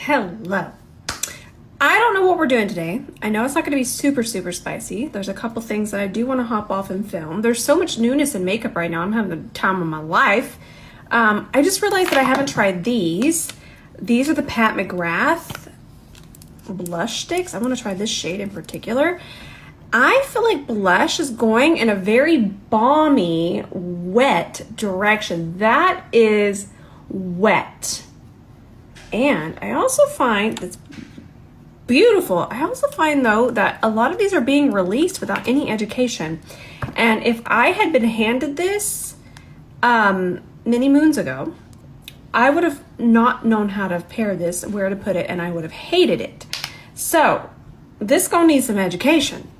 Hello. I don't know what we're doing today. I know it's not going to be super spicy. There's a couple things that I do want to hop off and film. There's so much newness in makeup right now. I'm having the time of my life. I just realized that I haven't tried these. These are the Pat McGrath blush sticks. I want to try this shade in particular. I feel like blush is going in a very balmy, wet direction. That is wet. And I also find it's beautiful. I also find though that a lot of these are being released without any education. And if I had been handed this many moons ago, I would have not known how to pair this, where to put it, and I would have hated it. So this gonna need some education.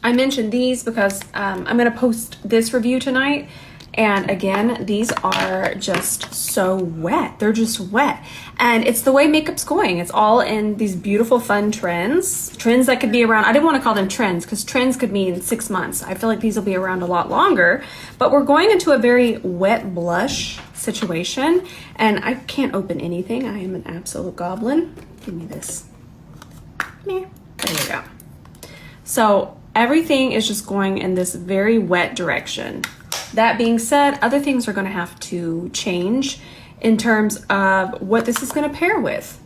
I mentioned these because I'm gonna post this review tonight. And again, these are just so wet. They're just wet. And it's the way makeup's going. It's all in these beautiful, fun trends. Trends that could be around, I didn't want to call them trends because trends could mean 6 months. I feel like these will be around a lot longer. But we're going into a very wet blush situation. And I can't open anything. I am an absolute goblin. Give me this. There you go. So everything is just going in this very wet direction. That being said, other things are going to have to change in terms of what this is going to pair with.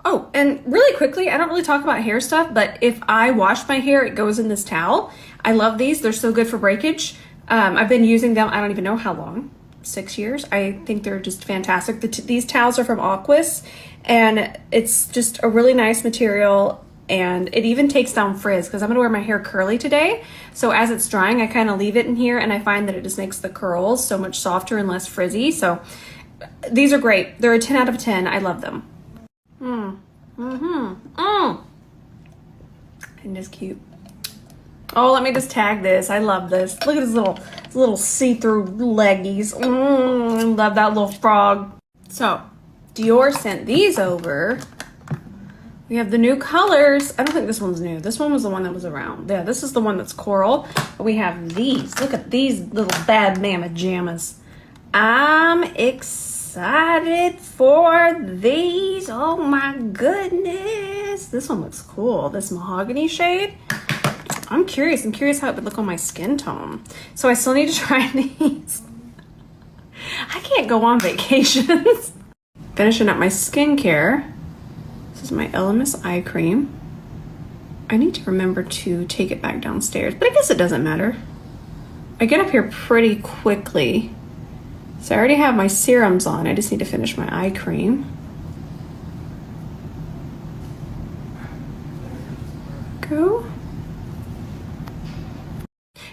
Oh, and really quickly, I don't really talk about hair stuff, but if I wash my hair, it goes in this towel. I love these. They're so good for breakage. I've been using them, I don't even know how long, 6 years. I think they're just fantastic. These towels are from Aquis, and it's just a really nice material. And it even takes down frizz because I'm gonna wear my hair curly today. So as it's drying, I kind of leave it in here and I find that it just makes the curls so much softer and less frizzy. So these are great. They're a 10 out of 10. I love them. And it's cute. Oh, let me just tag this. I love this. Look at his little see-through leggies. I love that little frog. So Dior sent these over. We have the new colors. I don't think this one's new. This one was the one that was around. Yeah, this is the one that's coral. But we have these. Look at these little bad mama jammas. I'm excited for these. Oh my goodness. This one looks cool. This mahogany shade. I'm curious. I'm curious how it would look on my skin tone. So I still need to try these. I can't go on vacations. Finishing up my skincare. This is my LMS eye cream. I need to remember to take it back downstairs, but I guess it doesn't matter. I get up here pretty quickly. So I already have my serums on. I just need to finish my eye cream. Go.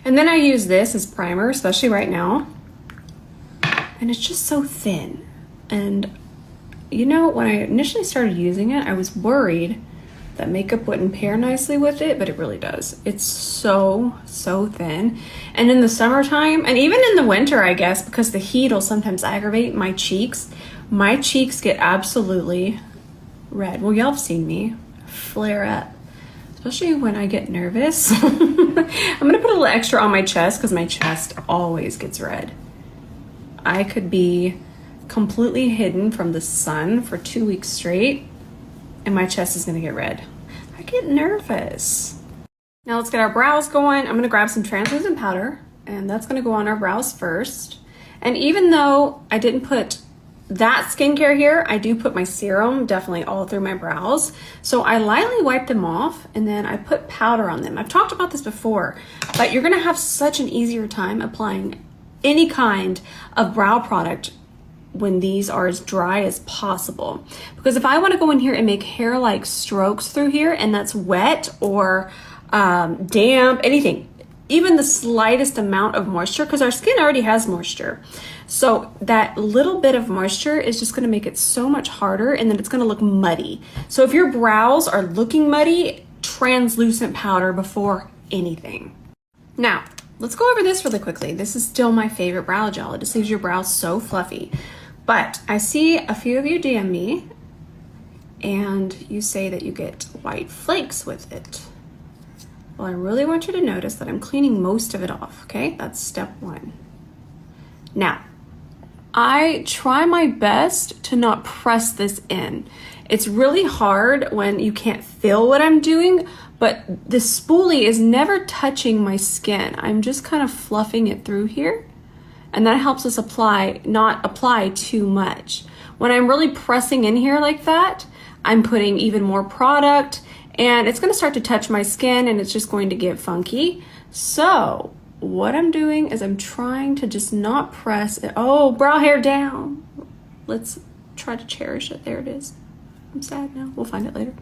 And then I use this as primer, especially right now. And it's just so thin. And you know, when I initially started using it, I was worried that makeup wouldn't pair nicely with it, but it really does. It's so thin. And in the summertime, and even in the winter, I guess, because the heat will sometimes aggravate my cheeks get absolutely red. Well, y'all have seen me flare up, especially when I get nervous. I'm gonna put a little extra on my chest because my chest always gets red. I could be completely hidden from the sun for 2 weeks straight and my chest is gonna get red. I get nervous. Now let's get our brows going. I'm gonna grab some translucent powder and that's gonna go on our brows first. And even though I didn't put that skincare here, I do put my serum definitely all through my brows. So I lightly wipe them off and then I put powder on them. I've talked about this before, but you're gonna have such an easier time applying any kind of brow product when these are as dry as possible. Because if I want to go in here and make hair-like strokes through here and that's wet or damp, anything, even the slightest amount of moisture, because our skin already has moisture. So that little bit of moisture is just gonna make it so much harder and then it's gonna look muddy. So if your brows are looking muddy, translucent powder before anything. Now, let's go over this really quickly. This is still my favorite brow gel. It just leaves your brows so fluffy. But I see a few of you DM me and you say that you get white flakes with it. Well, I really want you to notice that I'm cleaning most of it off, okay? That's step one. Now, I try my best to not press this in. It's really hard when you can't feel what I'm doing, but the spoolie is never touching my skin. I'm just kind of fluffing it through here, and that helps us not apply too much. When I'm really pressing in here like that, I'm putting even more product, and it's gonna start to touch my skin, and it's just going to get funky. So what I'm doing is I'm trying to just not press it. Oh, brow hair down. Let's try to cherish it. There it is. I'm sad now. We'll find it later.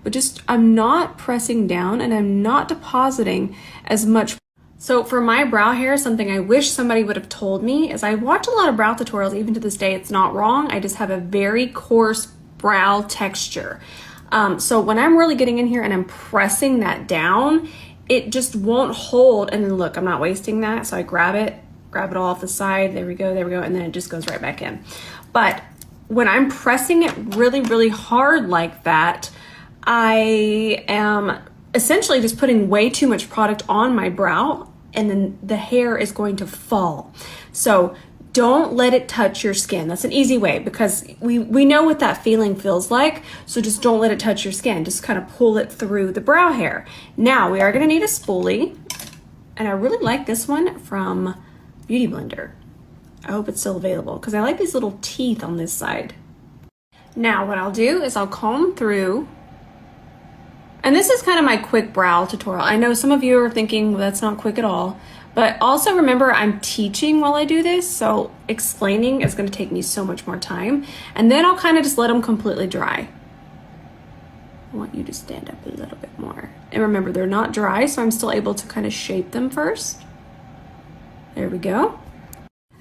But just, I'm not pressing down and I'm not depositing as much. So for my brow hair, something I wish somebody would have told me is I watch a lot of brow tutorials. Even to this day, it's not wrong. I just have a very coarse brow texture. So when I'm really getting in here and I'm pressing that down, it just won't hold. And then look, I'm not wasting that. So I grab it all off the side. There we go. And then it just goes right back in. But when I'm pressing it really, really hard like that, I am essentially just putting way too much product on my brow, and then the hair is going to fall. So don't let it touch your skin. That's an easy way, because we know what that feeling feels like. So just don't let it touch your skin. Just kind of pull it through the brow hair. Now we are gonna need a spoolie, and I really like this one from Beauty Blender. I hope it's still available because I like these little teeth on this side. Now what I'll do is I'll comb through, and this is kind of my quick brow tutorial. I know some of you are thinking, well, that's not quick at all, but also remember I'm teaching while I do this, so explaining is going to take me so much more time, and then I'll kind of just let them completely dry. I want you to stand up a little bit more, and remember they're not dry, so I'm still able to kind of shape them first. There we go.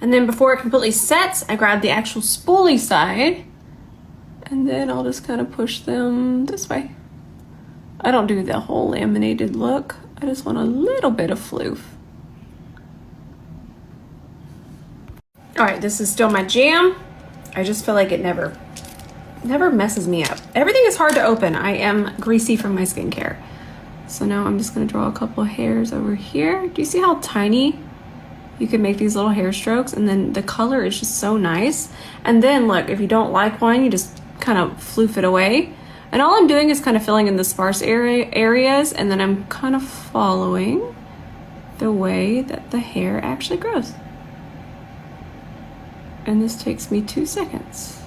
And then before it completely sets, I grab the actual spoolie side, and then I'll just kind of push them this way. I don't do the whole laminated look. I just want a little bit of floof. All right, this is still my jam. I just feel like it never messes me up. Everything is hard to open. I am greasy from my skincare. So now I'm just gonna draw a couple of hairs over here. Do you see how tiny you can make these little hair strokes? And then the color is just so nice. And then look, if you don't like one, you just kind of floof it away. And all I'm doing is kind of filling in the sparse areas, and then I'm kind of following the way that the hair actually grows. And this takes me 2 seconds.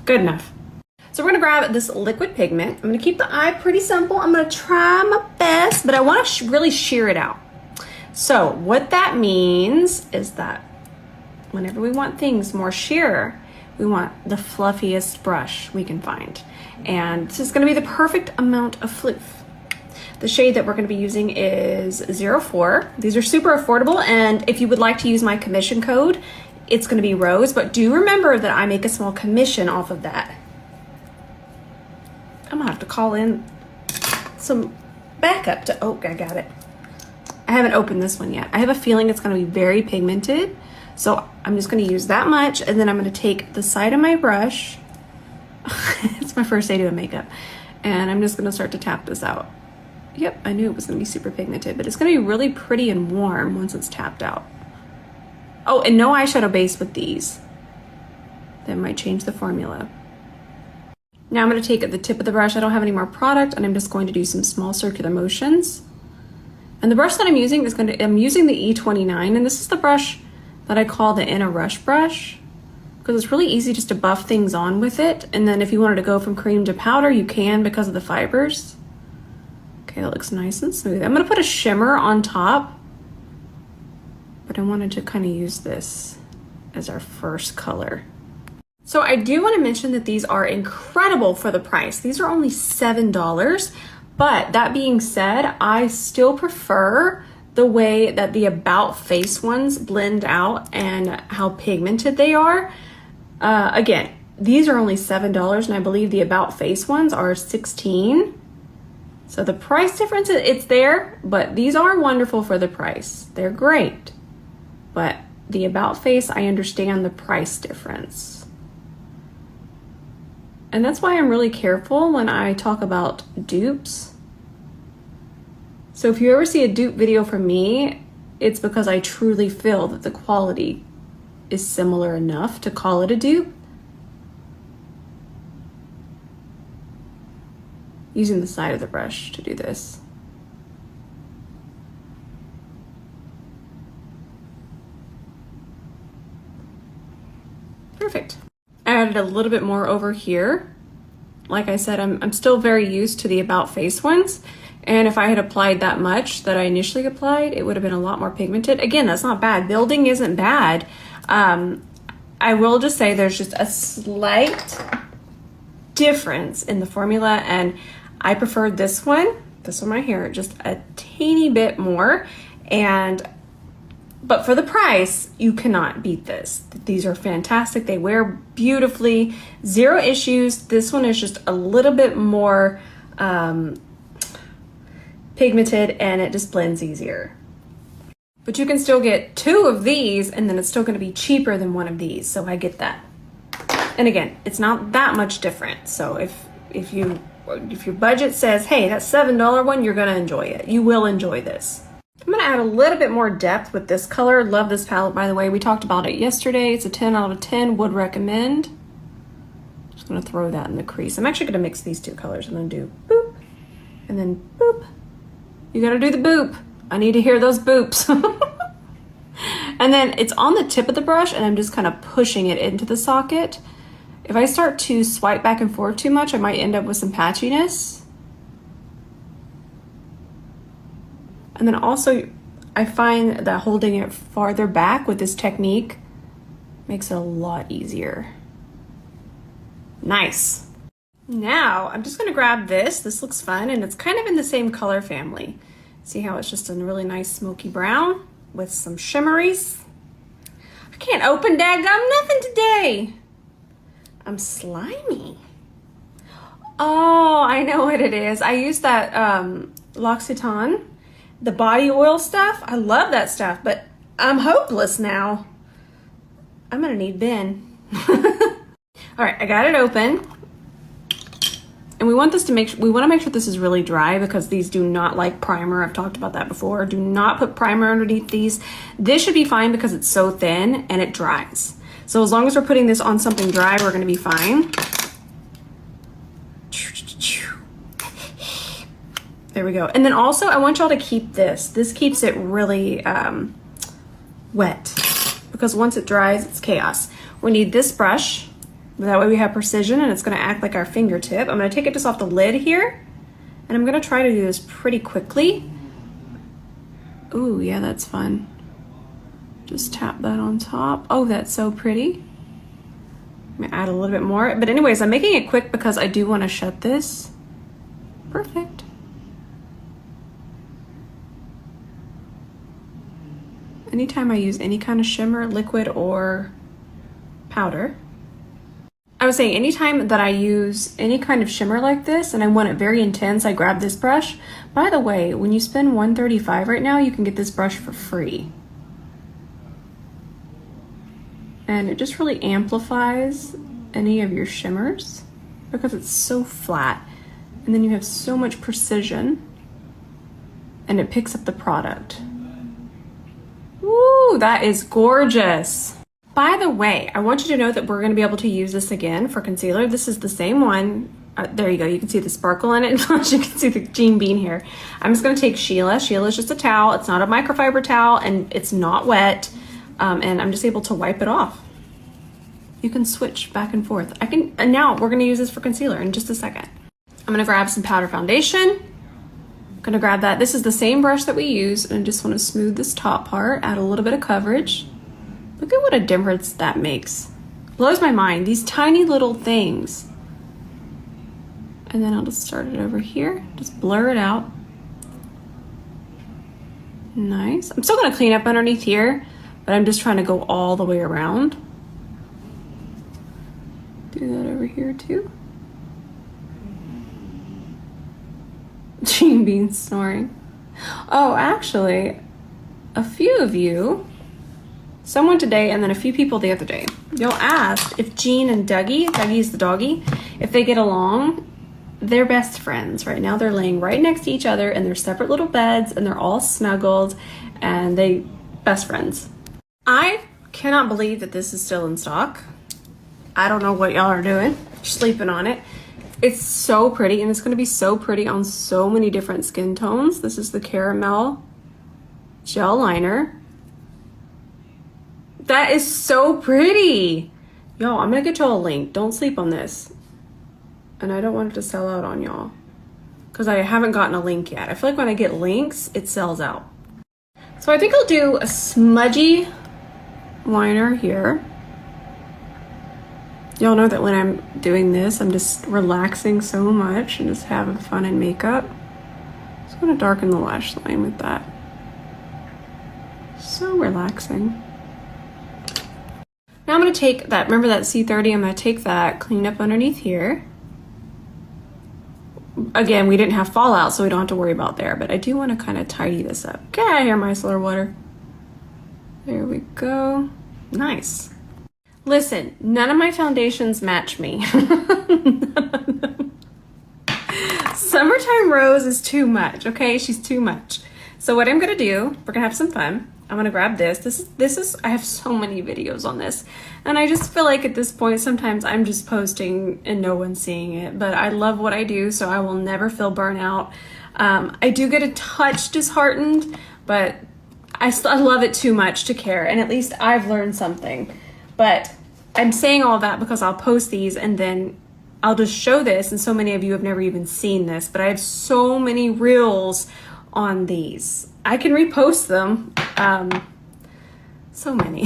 Good enough. So we're gonna grab this liquid pigment. I'm gonna keep the eye pretty simple. I'm gonna try my best, but I wanna really sheer it out. So what that means is that whenever we want things more sheer, we want the fluffiest brush we can find. And this is gonna be the perfect amount of floof. The shade that we're gonna be using is 04. These are super affordable, and if you would like to use my commission code, it's gonna be Rose, but do remember that I make a small commission off of that. I'm gonna have to call in some backup to, oh, I got it. I haven't opened this one yet. I have a feeling it's gonna be very pigmented, so I'm just gonna use that much, and then I'm gonna take the side of my brush. It's my first day doing makeup, and I'm just gonna start to tap this out. Yep, I knew it was gonna be super pigmented, but it's gonna be really pretty and warm once it's tapped out. Oh, and no eyeshadow base with these. That might change the formula. Now I'm gonna take the tip of the brush, I don't have any more product, and I'm just going to do some small circular motions. And the brush that I'm using is I'm using the E29, and this is the brush that I call the In a Rush brush, because it's really easy just to buff things on with it. And then if you wanted to go from cream to powder, you can because of the fibers. Okay, that looks nice and smooth. I'm gonna put a shimmer on top, but I wanted to kind of use this as our first color. So I do want to mention that these are incredible for the price. These are only $7, but that being said, I still prefer the way that the About Face ones blend out and how pigmented they are. Again, these are only $7, and I believe the About Face ones are $16. So the price difference, it's there, but these are wonderful for the price. They're great. But the About Face, I understand the price difference. And that's why I'm really careful when I talk about dupes. So if you ever see a dupe video from me, it's because I truly feel that the quality is similar enough to call it a dupe. Using the side of the brush to do this. Perfect. I added a little bit more over here. Like I said, I'm still very used to the about face ones. And if I had applied that much that I initially applied, it would have been a lot more pigmented. Again, that's not bad. Building isn't bad. I will just say there's just a slight difference in the formula, and I preferred this one right here, just a teeny bit more. But for the price, you cannot beat this. These are fantastic. They wear beautifully, zero issues. This one is just a little bit more pigmented, and it just blends easier. But you can still get 2 of these, and then it's still gonna be cheaper than 1 of these, so I get that. And again, it's not that much different. So if your budget says, hey, that $7 one, you're gonna enjoy it. You will enjoy this. I'm gonna add a little bit more depth with this color. Love this palette, by the way. We talked about it yesterday. It's a 10 out of 10, would recommend. Just gonna throw that in the crease. I'm actually gonna mix these 2 colors. I'm gonna do boop, and then boop. You gotta do the boop. I need to hear those boops. And then it's on the tip of the brush, and I'm just kind of pushing it into the socket. If I start to swipe back and forth too much, I might end up with some patchiness. And then also, I find that holding it farther back with this technique makes it a lot easier. Nice. Now, I'm just gonna grab this. This looks fun, and it's kind of in the same color family. See how it's just a really nice smoky brown with some shimmeries. I can't open daggum nothing today. I'm slimy. Oh, I know what it is. I use that L'Occitane, the body oil stuff. I love that stuff, but I'm hopeless now. I'm gonna need Ben. All right, I got it open. And we want this to we want to make sure this is really dry, because these do not like primer. I've talked about that before. Do not put primer underneath these. This should be fine because it's so thin and it dries. So as long as we're putting this on something dry, we're gonna be fine. There we go. And then also I want y'all to keep this. This keeps it really wet, because once it dries, it's chaos. We need this brush. That way we have precision, and it's gonna act like our fingertip. I'm gonna take it just off the lid here, and I'm gonna try to do this pretty quickly. Ooh, yeah, that's fun. Just tap that on top. Oh, that's so pretty. I'm gonna add a little bit more. But anyways, I'm making it quick because I do wanna shut this. Perfect. Anytime I use any kind of shimmer, liquid or powder, I was saying anytime that I use any kind of shimmer like this and I want it very intense, I grab this brush. By the way, when you spend $135 right now, you can get this brush for free. And it just really amplifies any of your shimmers because it's so flat. And then you have so much precision and it picks up the product. Woo, that is gorgeous. By the way, I want you to know that we're going to be able to use this again for concealer. This is the same one. There you go. You can see the sparkle in it. You can see the Jean Bean here. I'm just going to take Sheila. Sheila's just a towel. It's not a microfiber towel, and it's not wet. And I'm just able to wipe it off. You can switch back and forth. And now we're going to use this for concealer in just a second. I'm going to grab some powder foundation. I'm going to grab that. This is the same brush that we use, and I just want to smooth this top part, add a little bit of coverage. Look at what a difference that makes. Blows my mind, these tiny little things. And then I'll just start it over here, just blur it out. Nice. I'm still gonna clean up underneath here, but I'm just trying to go all the way around. Do that over here too. Jean Bean snoring. Oh, actually, a few of you, someone today and then a few people the other day, y'all asked if Jean and Dougie's the doggy, if they get along. They're best friends right now. They're laying right next to each other in their separate little beds and they're all snuggled and they best friends. I cannot believe that this is still in stock. I don't know what y'all are doing, sleeping on it. It's so pretty, and it's going to be so pretty on so many different skin tones. This is the Caramel Gel Liner. That is so pretty. Y'all, I'm going to get y'all a link. Don't sleep on this. And I don't want it to sell out on y'all because I haven't gotten a link yet. I feel like when I get links, it sells out. So I think I'll do a smudgy liner here. Y'all know that when I'm doing this, I'm just relaxing so much and just having fun in makeup. So I'm gonna darken the lash line with that. So relaxing. Now I'm gonna take that, remember that C30, I'm gonna take that, clean up underneath here. Again, we didn't have fallout, so we don't have to worry about there, but I do wanna kinda tidy this up. Get out of here, micellar water. There we go. Nice. Listen, none of my foundations match me. Summertime Rose is too much, okay? She's too much. So what I'm gonna do, we're gonna have some fun. I'm gonna grab this. This is, I have so many videos on this. And I just feel like at this point, sometimes I'm just posting and no one's seeing it. But I love what I do, so I will never feel burnout. I do get a touch disheartened, but I love it too much to care. And at least I've learned something. But I'm saying all that because I'll post these and then I'll just show this, and so many of you have never even seen this, but I have so many reels on these. I can repost them, so many.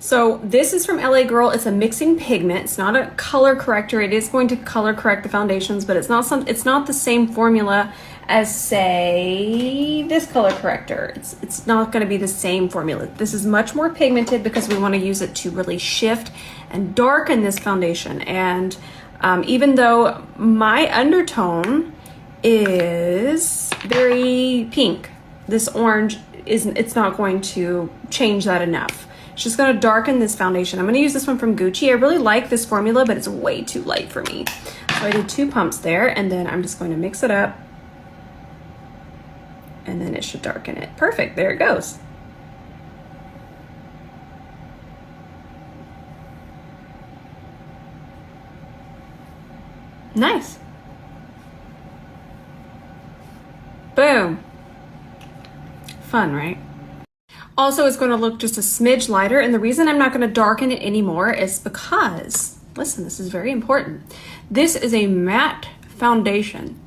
So this is from LA Girl. It's a mixing pigment. It's not a color corrector. It is going to color correct the foundations, but it's not the same formula as, say, this color corrector. It's not going to be the same formula. This is much more pigmented because we want to use it to really shift and darken this foundation. And even though my undertone is very pink, this orange it's not going to change that enough. It's just going to darken this foundation. I'm going to use this one from Gucci. I really like this formula, but it's way too light for me. So I did 2 pumps there, and then I'm just going to mix it up. And then it should darken it. Perfect, there it goes. Nice. Boom. Fun, right? Also, it's going to look just a smidge lighter, and the reason I'm not going to darken it anymore is because, listen, this is very important. This is a matte foundation,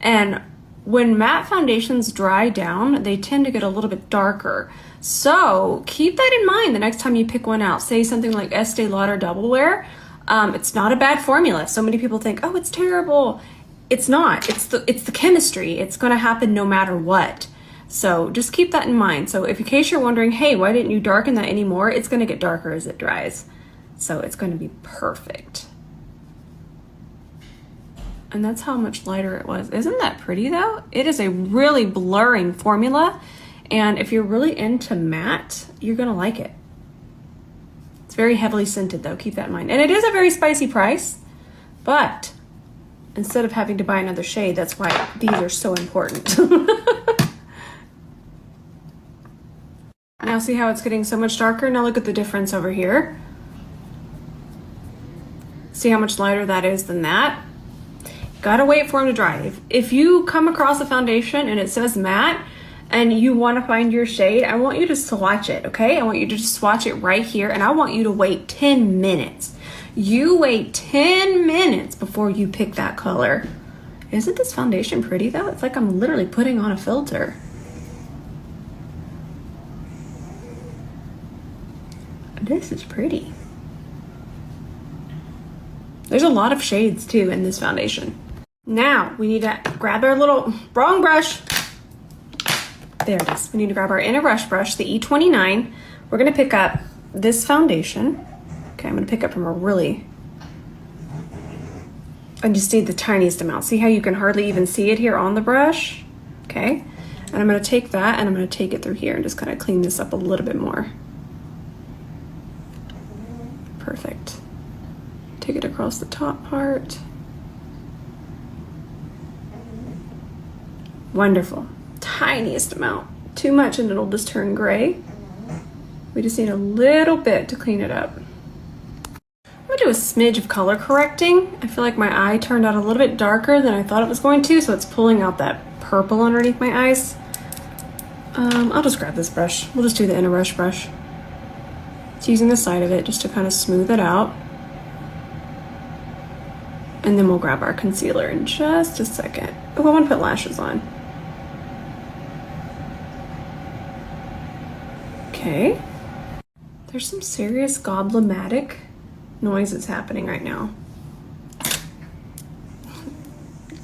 and when matte foundations dry down, they tend to get a little bit darker. So keep that in mind the next time you pick one out. Say something like Estee Lauder Double Wear. It's not a bad formula. So many people think, oh, it's terrible. It's not. It's the chemistry. It's going to happen no matter what. So just keep that in mind. So if in case you're wondering, hey, why didn't you darken that anymore? It's going to get darker as it dries. So it's going to be perfect. And that's how much lighter it was. Isn't that pretty though? It is a really blurring formula. And if you're really into matte, you're going to like it. It's very heavily scented though. Keep that in mind. And it is a very spicy price, but instead of having to buy another shade, that's why these are so important. Now see how it's getting so much darker? Now look at the difference over here. See how much lighter that is than that? Gotta wait for them to dry. If you come across a foundation and it says matte and you want to find your shade, I want you to swatch it, okay? I want you to just swatch it right here, and I want you to wait 10 minutes. You wait 10 minutes before you pick that color. Isn't this foundation pretty though? It's like I'm literally putting on a filter. This is pretty. There's a lot of shades too in this foundation. Now we need to grab our little, wrong brush. There it is. We need to grab our inner brush, the E29. We're gonna pick up this foundation. Okay, I'm gonna pick up from a really, I just need the tiniest amount. See how you can hardly even see it here on the brush? Okay, and I'm gonna take that and I'm gonna take it through here and just kind of clean this up a little bit more. Perfect. Take it across the top part. Wonderful. Tiniest amount. too much and it'll just turn gray. We just need a little bit to clean it up. I'm gonna do a smidge of color correcting. I feel like my eye turned out a little bit darker than I thought it was going to, so it's pulling out that purple underneath my eyes. I'll just grab this brush. We'll just do the airbrush brush. It's using the side of it just to kind of smooth it out. And then we'll grab our concealer in just a second. Oh, I want to put lashes on. Okay. There's some serious goblematic noises happening right now.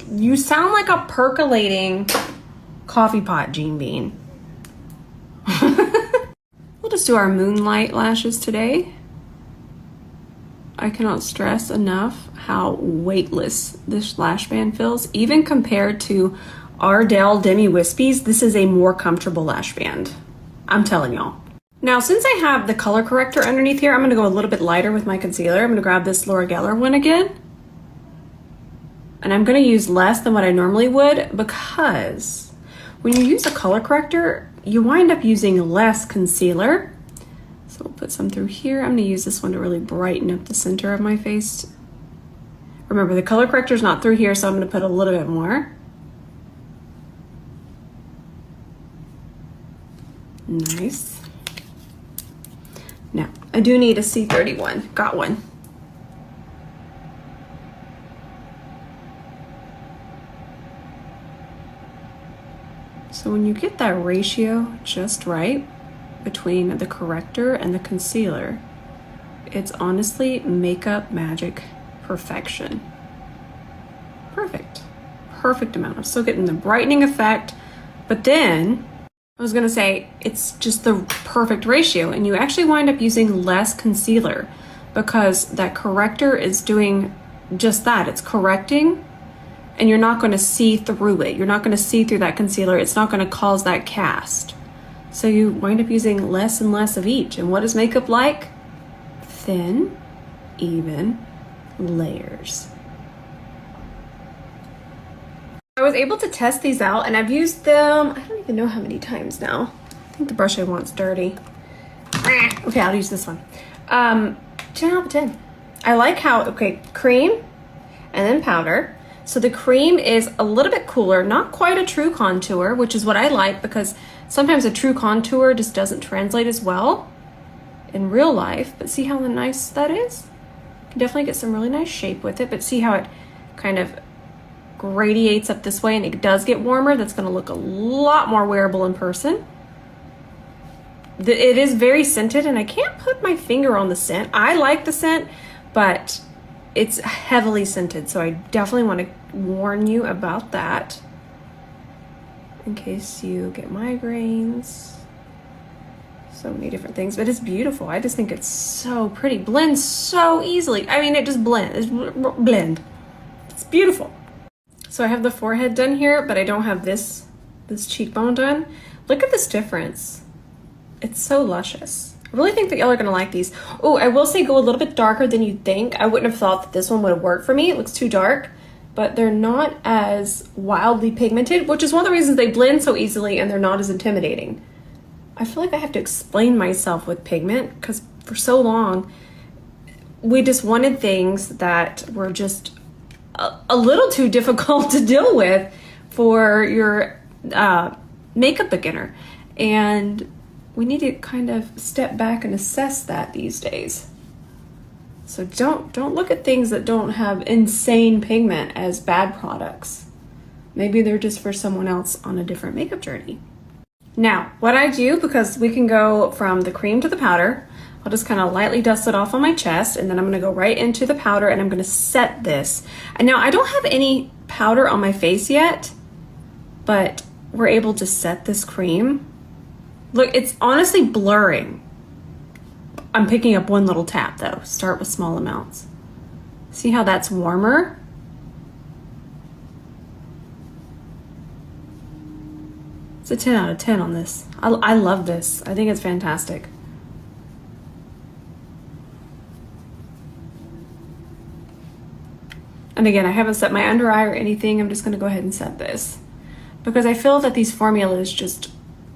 You sound like a percolating coffee pot, Jean Bean. We'll just do our moonlight lashes today. I cannot stress enough how weightless this lash band feels. Even compared to Ardell Demi Wispies, this is a more comfortable lash band. I'm telling y'all. Now, since I have the color corrector underneath here, I'm gonna go a little bit lighter with my concealer. I'm gonna grab this Laura Geller one again. And I'm gonna use less than what I normally would, because when you use a color corrector, you wind up using less concealer. So we'll put some through here. I'm gonna use this one to really brighten up the center of my face. Remember, the color corrector is not through here, so I'm gonna put a little bit more. Nice. Now, I do need a C31. Got one. So when you get that ratio just right between the corrector and the concealer, it's honestly makeup magic perfection. Perfect. Perfect amount. I'm still getting the brightening effect, but then I was gonna say it's just the perfect ratio, and you actually wind up using less concealer because that corrector is doing just that. It's correcting, and you're not gonna see through it. You're not gonna see through that concealer. It's not gonna cause that cast. So you wind up using less and less of each. And what is makeup like? Thin, even layers. I was able to test these out, and I've used them, I don't even know how many times now. I think the brush I want's dirty. Okay, I'll use this one. 10 out of 10. I like how, okay, cream and then powder. So the cream is a little bit cooler, not quite a true contour, which is what I like, because sometimes a true contour just doesn't translate as well in real life. But see how nice that is? You can definitely get some really nice shape with it, but see how it kind of radiates up this way, and it does get warmer. That's going to look a lot more wearable in person. It is very scented, and I can't put my finger on the scent. I like the scent, but it's heavily scented, so I definitely want to warn you about that in case you get migraines. So many different things, but it's beautiful. I just think it's so pretty. Blends so easily. I mean, it just blends. It's beautiful. So I have the forehead done here, but I don't have this cheekbone done. Look at this difference. It's so luscious. I really think that y'all are gonna like these. Oh, I will say go a little bit darker than you'd think. I wouldn't have thought that this one would have worked for me. It looks too dark, but they're not as wildly pigmented, which is one of the reasons they blend so easily and they're not as intimidating. I feel like I have to explain myself with pigment because for so long, we just wanted things that were just a little too difficult to deal with for your makeup beginner. And we need to kind of step back and assess that these days. So don't look at things that don't have insane pigment as bad products. Maybe they're just for someone else on a different makeup journey. Now, what I do, because we can go from the cream to the powder, I'll just kind of lightly dust it off on my chest, and then I'm gonna go right into the powder and I'm gonna set this. And now I don't have any powder on my face yet, but we're able to set this cream. Look, it's honestly blurring. I'm picking up one little tap though. Start with small amounts. See how that's warmer? It's a 10 out of 10 on this. I love this. I think it's fantastic. And again, I haven't set my under eye or anything. I'm just gonna go ahead and set this because I feel that these formulas just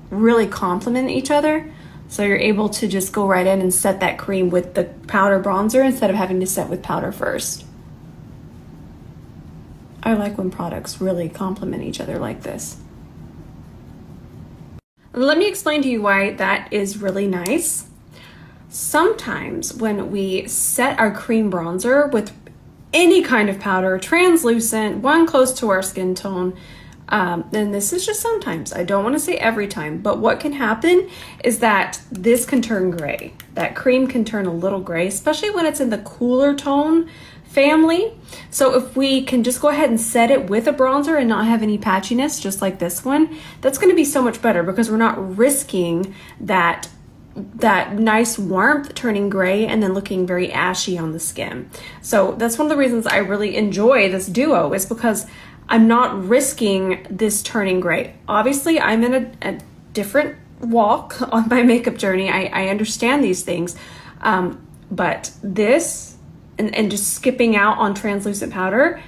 really complement each other. So you're able to just go right in and set that cream with the powder bronzer instead of having to set with powder first. I like when products really complement each other like this. Let me explain to you why that is really nice. Sometimes when we set our cream bronzer with any kind of powder, translucent, one close to our skin tone, and this is just sometimes, I don't want to say every time, but what can happen is that this can turn gray. That cream can turn a little gray, especially when it's in the cooler tone family. So if we can just go ahead and set it with a bronzer and not have any patchiness, just like this one, that's going to be so much better because we're not risking that nice warmth turning gray and then looking very ashy on the skin. So that's one of the reasons I really enjoy this duo, is because I'm not risking this turning gray. Obviously, I'm in a different walk on my makeup journey. I understand these things, but this and just skipping out on translucent powder,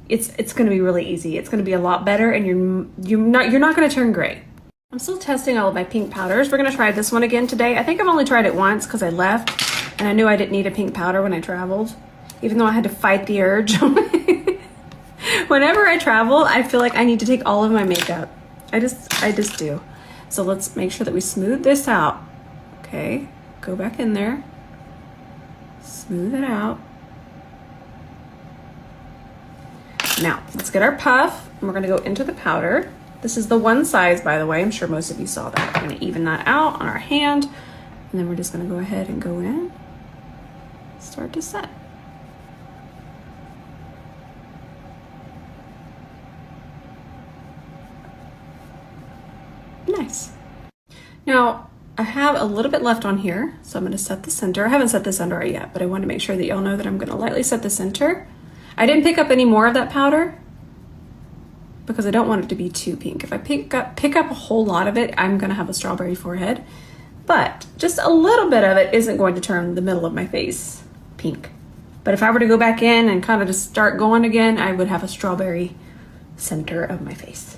it's going to be really easy. It's going to be a lot better, and you're not going to turn gray. I'm still testing all of my pink powders. We're going to try this one again today. I think I've only tried it once because I left and I knew I didn't need a pink powder when I traveled, even though I had to fight the urge. Whenever I travel, I feel like I need to take all of my makeup. I just do. So let's make sure that we smooth this out. Okay, go back in there. Smooth it out. Now, let's get our puff, and we're gonna go into the powder. This is the one size, by the way. I'm sure most of you saw that. We're gonna even that out on our hand, and then we're just gonna go ahead and go in, start to set. Nice. Now, I have a little bit left on here, so I'm going to set the center. I haven't set the center yet, but I want to make sure that y'all know that I'm going to lightly set the center. I didn't pick up any more of that powder because I don't want it to be too pink. If I pick up a whole lot of it, I'm going to have a strawberry forehead, but just a little bit of it isn't going to turn the middle of my face pink. But if I were to go back in and kind of just start going again, I would have a strawberry center of my face.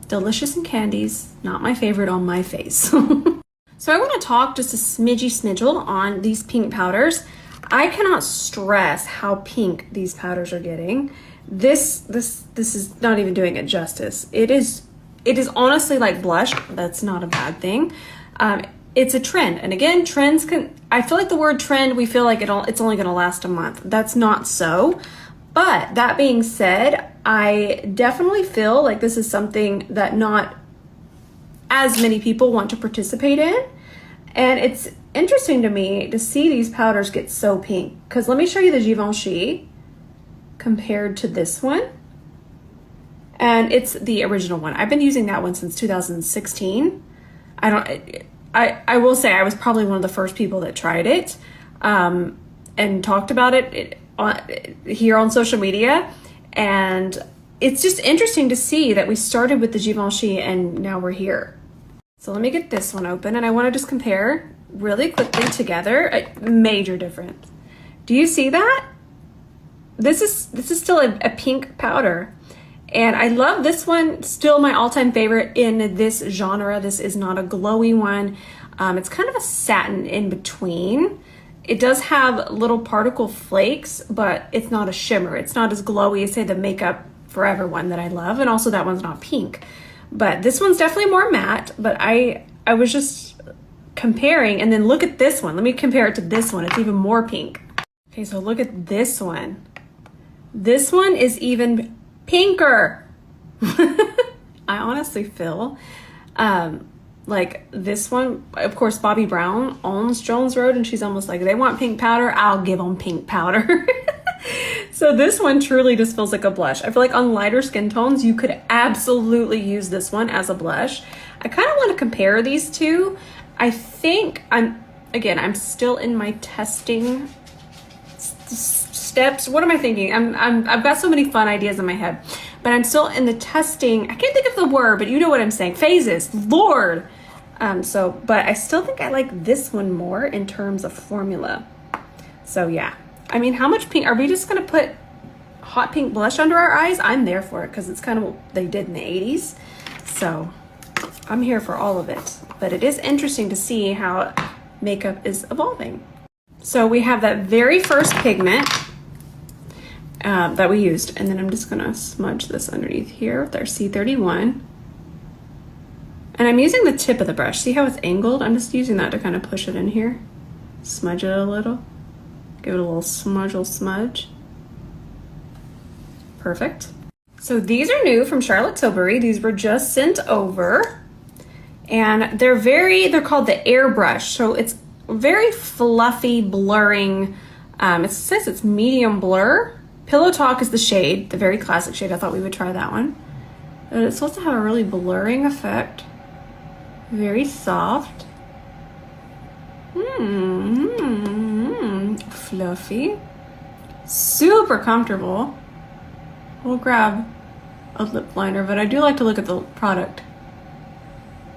Delicious and candies, not my favorite on my face. So I want to talk just a smidgel on these pink powders. I cannot stress how pink these powders are getting. This is not even doing it justice. It is honestly like blush. That's not a bad thing. It's a trend, and again, trends can. I feel like the word trend, we feel like it's only going to last a month. That's not so. But that being said, I definitely feel like this is something that not as many people want to participate in. And it's interesting to me to see these powders get so pink. Because let me show you the Givenchy compared to this one. And it's the original one. I've been using that one since 2016. I will say I was probably one of the first people that tried it and talked about it here on social media, and it's just interesting to see that we started with the Givenchy and now we're here. So let me get this one open, and I want to just compare really quickly together. A major difference. Do you see that? This is still a pink powder, and I love this one. Still my all-time favorite in this genre. This is not a glowy one. It's kind of a satin in between. It does have little particle flakes, but it's not a shimmer. It's not as glowy as, say, the Makeup Forever one that I love. And also that one's not pink. But this one's definitely more matte. But I was just comparing, and then look at this one. Let me compare it to this one. It's even more pink. Okay, so look at this one. This one is even pinker. I honestly feel like this one, of course, Bobbi Brown owns Jones Road, and she's almost like, they want pink powder, I'll give them pink powder. So this one truly just feels like a blush. I feel like on lighter skin tones, you could absolutely use this one as a blush. I kind of want to compare these two. I think I'm still in my testing steps. What am I thinking? I've got so many fun ideas in my head, but I'm still in the testing. I can't think of the word, but you know what I'm saying. Phases, Lord. But I still think I like this one more in terms of formula. So yeah, I mean, how much pink? Are we just gonna put hot pink blush under our eyes? I'm there for it because it's kind of what they did in the 80s. So I'm here for all of it. But it is interesting to see how makeup is evolving. So we have that very first pigment that we used, and then I'm just gonna smudge this underneath here with our C31. And I'm using the tip of the brush. See how it's angled? I'm just using that to kind of push it in here. Smudge it a little. Give it a little smudge. Perfect. So these are new from Charlotte Tilbury. These were just sent over. And they're called the airbrush. So it's very fluffy, blurring. It says it's medium blur. Pillow Talk is the shade, the very classic shade. I thought we would try that one. And it's supposed to have a really blurring effect. Very soft. Fluffy. Super comfortable. We'll grab a lip liner, but I do like to look at the product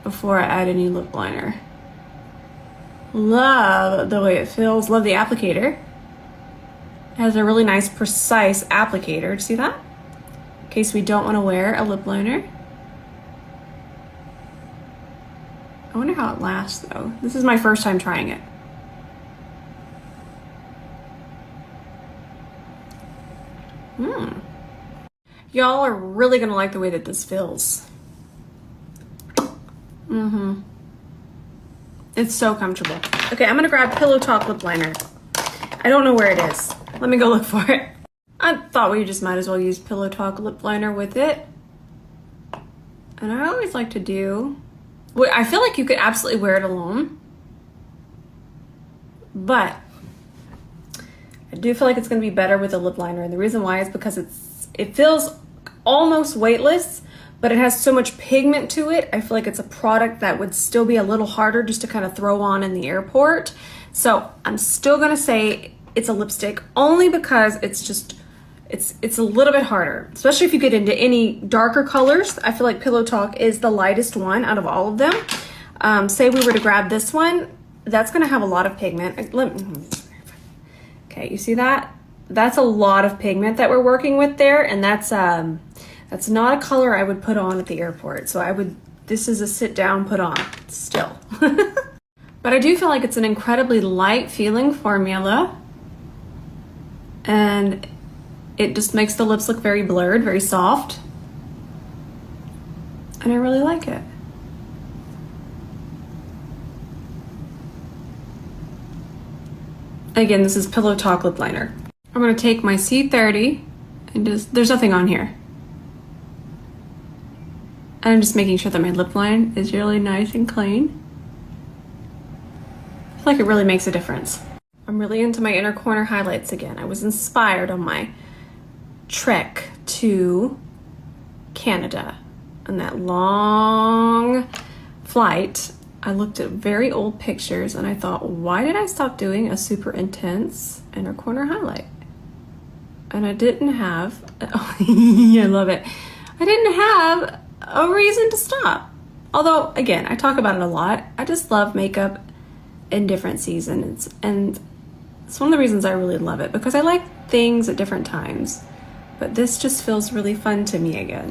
before I add any lip liner. Love the way it feels. Love the applicator. It has a really nice, precise applicator. See that? In case we don't want to wear a lip liner. I wonder how it lasts though. This is my first time trying it. Y'all are really gonna like the way that this feels. It's so comfortable. Okay, I'm gonna grab Pillow Talk lip liner. I don't know where it is. Let me go look for it. I thought we just might as well use Pillow Talk lip liner with it. And I always like to do, I feel like you could absolutely wear it alone, but I do feel like it's gonna be better with a lip liner. And the reason why is because it feels almost weightless, but it has so much pigment to it. I feel like it's a product that would still be a little harder just to kind of throw on in the airport. So I'm still gonna say it's a lipstick only because it's a little bit harder, especially if you get into any darker colors. I feel like Pillow Talk is the lightest one out of all of them. Say we were to grab this one, that's gonna have a lot of pigment. Okay, you see that? That's a lot of pigment that we're working with there, and that's not a color I would put on at the airport. So this is a sit down, put on still. But I do feel like it's an incredibly light feeling formula, and it just makes the lips look very blurred, very soft, and I really like it. Again, this is Pillow Talk lip liner. I'm gonna take my C30 and there's nothing on here. And I'm just making sure that my lip line is really nice and clean. I feel like it really makes a difference. I'm really into my inner corner highlights again. I was inspired on my trek to Canada on that long flight. I looked at very old pictures and I thought, why did I stop doing a super intense inner corner highlight? And I didn't have, I love it. I didn't have a reason to stop. Although, again, I talk about it a lot. I just love makeup in different seasons. And it's one of the reasons I really love it, because I like things at different times. But this just feels really fun to me again.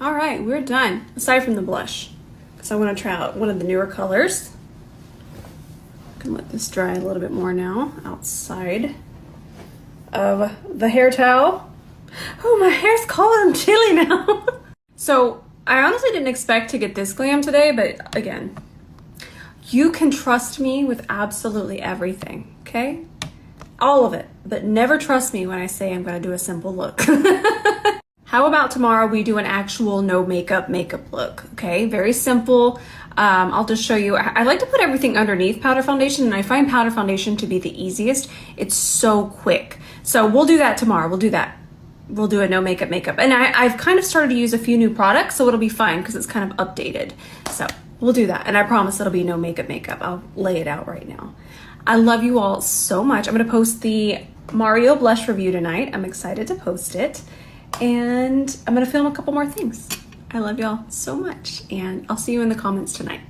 All right, we're done. Aside from the blush, because I want to try out one of the newer colors. I can let this dry a little bit more now outside of the hair towel. Oh, my hair's cold and chilly now. So I honestly didn't expect to get this glam today, but again, you can trust me with absolutely everything, okay? All of it, but never trust me when I say I'm gonna do a simple look. How about tomorrow we do an actual no makeup look, okay? Very simple. I'll just show you. I like to put everything underneath powder foundation, and I find powder foundation to be the easiest. It's so quick. So we'll do that tomorrow. We'll do that. We'll do a no makeup. And I've kind of started to use a few new products, so it'll be fine because it's kind of updated. So we'll do that. And I promise it'll be no makeup. I'll lay it out right now. I love you all so much. I'm going to post the Mario blush review tonight. I'm excited to post it. And I'm going to film a couple more things. I love y'all so much. And I'll see you in the comments tonight.